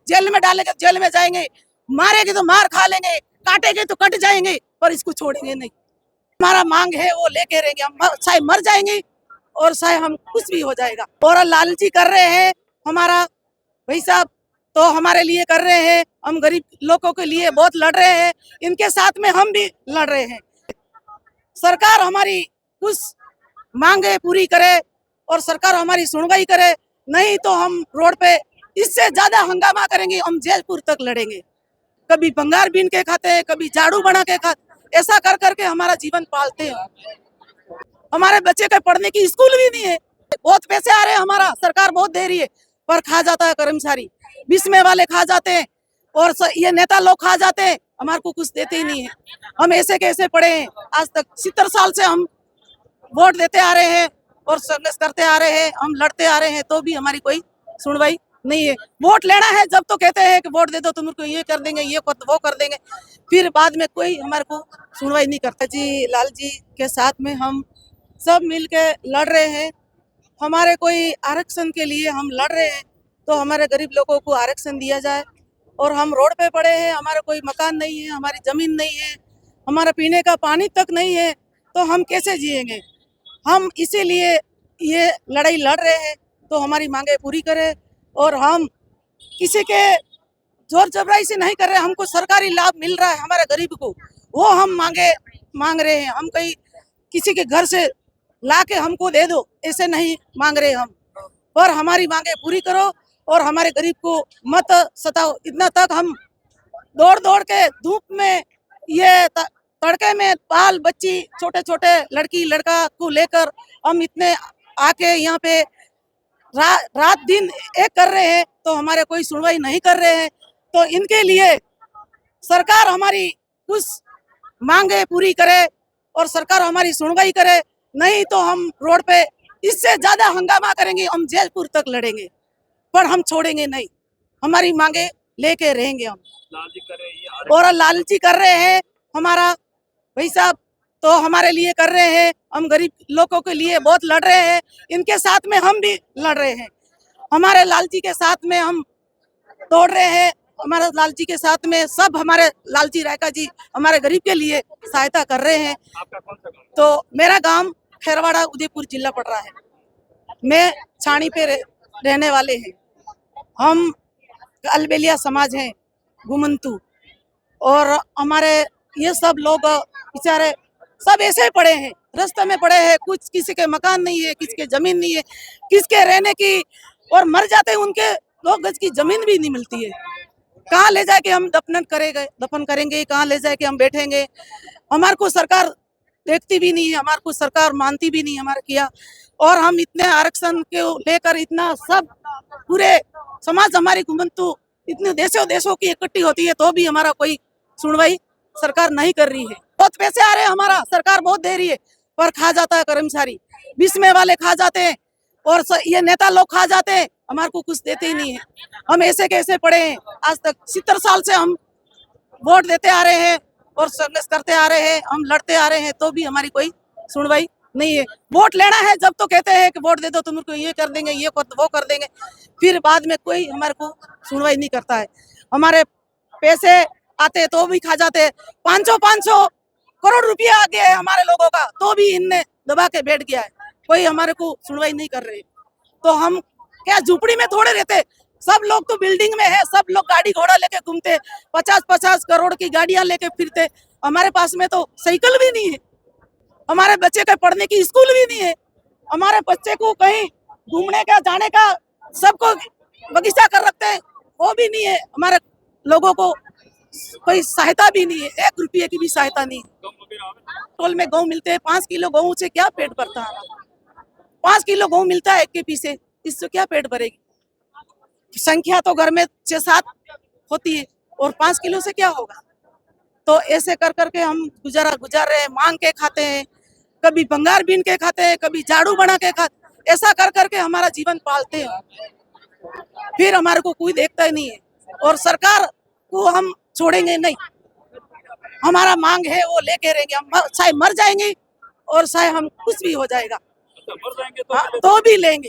Jail में डालेंगे तो जेल में जाएंगे, मारेंगे तो मार खा लेंगे, काटेंगे तो कट जाएंगे, पर इसको छोड़ेंगे नहीं। हमारा मांग है वो लेके रहेंगे हम, चाहे मर जाएंगे और चाहे हम कुछ भी हो जाएगा। और लालची कर रहे हैं हमारा भाई साहब, तो हमारे लिए कर रहे हैं, हम गरीब लोगों के लिए बहुत लड़ रहे हैं, इनके साथ में हम भी लड़ रहे हैं। सरकार हमारी कुछ मांगे पूरी करे और सरकार हमारी सुनवाई करे, नहीं तो हम रोड पे इससे ज्यादा हंगामा करेंगे, हम जयपुर तक लड़ेंगे। कभी भंगार बीन के खाते हैं, कभी झाड़ू बना के खाते, ऐसा कर करके हमारा जीवन पालते हैं। हमारे बच्चे के पढ़ने की स्कूल भी नहीं है, बहुत पैसे आ रहे हैं, हमारा सरकार बहुत दे रही है, पर खा जाता है कर्मचारी, बीच वाले खा जाते हैं और ये नेता लोग खा जाते हैं, हमारे को कुछ देते ही नहीं है। हम ऐसे कैसे पढ़े हैं, आज तक 70 साल से हम वोट देते आ रहे हैं और संघर्ष करते आ रहे हैं, हम लड़ते आ रहे हैं, तो भी हमारी कोई सुनवाई नहीं है। वोट लेना है जब तो कहते हैं कि वोट दे दो, तुमको ये कर देंगे, ये वो कर देंगे, फिर बाद में कोई हमारे को सुनवाई नहीं करता। जी लाल जी के साथ में हम सब मिल के लड़ रहे हैं। हमारे कोई आरक्षण के लिए हम लड़ रहे हैं, तो हमारे गरीब लोगों को आरक्षण दिया जाए। और हम रोड पे पड़े हैं, हमारा कोई मकान नहीं है, हमारी जमीन नहीं है, हमारा पीने का पानी तक नहीं है, तो हम कैसे जिएंगे। हम इसीलिए ये लड़ाई लड़ रहे हैं, तो हमारी मांगे पूरी करें। और हम किसी के जोर जबराई से नहीं कर रहे, हमको सरकारी लाभ मिल रहा है हमारे गरीब को, वो हम मांग रहे हैं। हम कहीं किसी के घर से ला के हमको दे दो, ऐसे नहीं मांग रहे हम, पर हमारी मांगे पूरी करो और हमारे गरीब को मत सताओ। इतना तक हम दौड़ दौड़ के धूप में, ये तड़के में, बाल बच्ची, छोटे छोटे लड़की लड़का को लेकर हम इतने आके यहाँ पे रात दिन एक कर रहे हैं, तो हमारे कोई सुनवाई नहीं कर रहे हैं। तो इनके लिए सरकार हमारी कुछ मांगे पूरी करे और सरकार हमारी सुनवाई करे, नहीं तो हम रोड पे इससे ज्यादा हंगामा करेंगे, हम जयपुर तक लड़ेंगे, पर हम छोड़ेंगे नहीं, हमारी मांगे लेके रहेंगे हम। और लालची कर रहे हैं हमारा भाई साहब, तो हमारे लिए कर रहे हैं, हम गरीब लोगों के लिए बहुत लड़ रहे हैं, इनके साथ में हम भी लड़ रहे हैं। हमारे लालची के साथ में हम दौड़ रहे हैं, हमारे लालची के साथ में सब हमारे लालची रायका जी हमारे गरीब के लिए सहायता कर रहे हैं। आपका कौन सा गाँव? तो मेरा गांव खैरवाड़ा उदयपुर जिला पड़ रहा है, मैं छाणी पे रहने वाले हैं। हम अलबेलिया समाज हैं, घुमंतु, और हमारे ये सब लोग बेचारे सब ऐसे पड़े हैं, रास्ते में पड़े हैं, कुछ किसी के मकान नहीं है, किसी के जमीन नहीं है, किसके रहने की, और मर जाते हैं उनके 2 गज की जमीन भी नहीं मिलती है। कहाँ ले जाके हम दफन करेंगे, कहाँ ले जाके हम बैठेंगे। हमारे को सरकार देखती भी नहीं है, हमारे को सरकार मानती भी नहीं हमारे किया। और हम इतने आरक्षण के लेकर इतना सब पूरे समाज हमारी घुमंतु इतने देशों की इकट्ठी होती है, तो भी हमारा कोई सुनवाई सरकार नहीं कर रही है। बहुत पैसे आ रहे हैं, हमारा सरकार बहुत दे रही है, पर खा जाता है कर्मचारी, बीच वाले खा जाते हैं और ये नेता लोग खा जाते हैं, हमारे को कुछ देते ही नहीं है। हम ऐसे कैसे पढ़े हैं, आज तक 70 साल से हम वोट देते आ रहे हैं और संघर्ष करते आ रहे हैं, हम लड़ते आ रहे हैं, तो भी हमारी कोई सुनवाई नहीं है। वोट लेना है जब तो कहते हैं कि वोट दे दो, तुमको ये कर देंगे, ये वो कर देंगे, फिर बाद में कोई हमारे को सुनवाई नहीं करता है। हमारे पैसे आते तो भी खा जाते हैं, 500 करोड़ रुपया आ गया है हमारे लोगों का, तो भी इनने दबा के बैठ गया है, कोई हमारे को सुनवाई नहीं कर रहे। तो हम क्या झुपड़ी में थोड़े रहते, सब लोग तो बिल्डिंग में है, सब लोग गाड़ी घोड़ा लेके घूमते, 50-50 करोड़ की गाड़ियां लेके फिरते, हमारे पास में तो साइकिल भी नहीं है, हमारे बच्चे के पढ़ने की स्कूल भी नहीं है, हमारे बच्चे को कहीं घूमने का जाने का सबको बगीचा कर रखते हैं, वो भी नहीं है। हमारे लोगों को कोई सहायता भी नहीं है, 1 रुपये की भी सहायता नहीं है। टोल में गेहूं मिलते हैं, 5 किलो गेहूं से क्या पेट भरता है। 5 किलो गेहूं मिलता है 1 के पीछे, इससे क्या पेट भरेगी। संख्या तो घर में 6-7 होती है और 5 किलो से क्या होगा। तो ऐसे कर करके हम गुजार रहे हैं, मांग के खाते हैं, कभी भंगार बीन के खाते हैं, कभी झाड़ू बना के खाते, ऐसा कर करके हमारा जीवन पालते हैं, फिर हमारे को कोई देखता ही नहीं है। और सरकार को हम छोड़ेंगे नहीं, हमारा मांग है वो लेके रहेंगे, हम चाहे मर जाएंगे और चाहे हम कुछ भी हो जाएगा, मर जाएंगे तो भी लेंगे,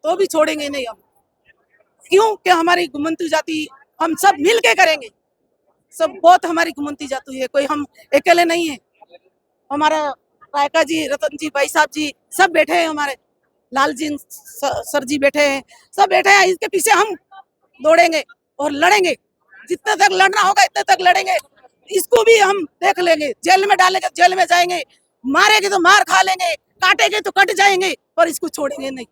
तो भी छोड़ेंगे नहीं हम। क्यों कि हमारी घुमंतू जाति हम सब मिल के करेंगे। सब बहुत हमारी घुमंती जाति है, कोई हम अकेले नहीं है। हमारा रायका जी, रतन जी, भाई साहब जी सब बैठे हैं, हमारे लाल जी सर जी बैठे हैं, सब बैठे हैं। इसके पीछे हम दौड़ेंगे और लड़ेंगे, जितने तक लड़ना होगा इतने तक लड़ेंगे। इसको भी हम देख लेंगे, जेल में डालेंगे, जेल में जाएंगे, मारेंगे तो मार खा लेंगे, काटेंगे तो कट जाएंगे, पर इसको छोड़ेंगे नहीं।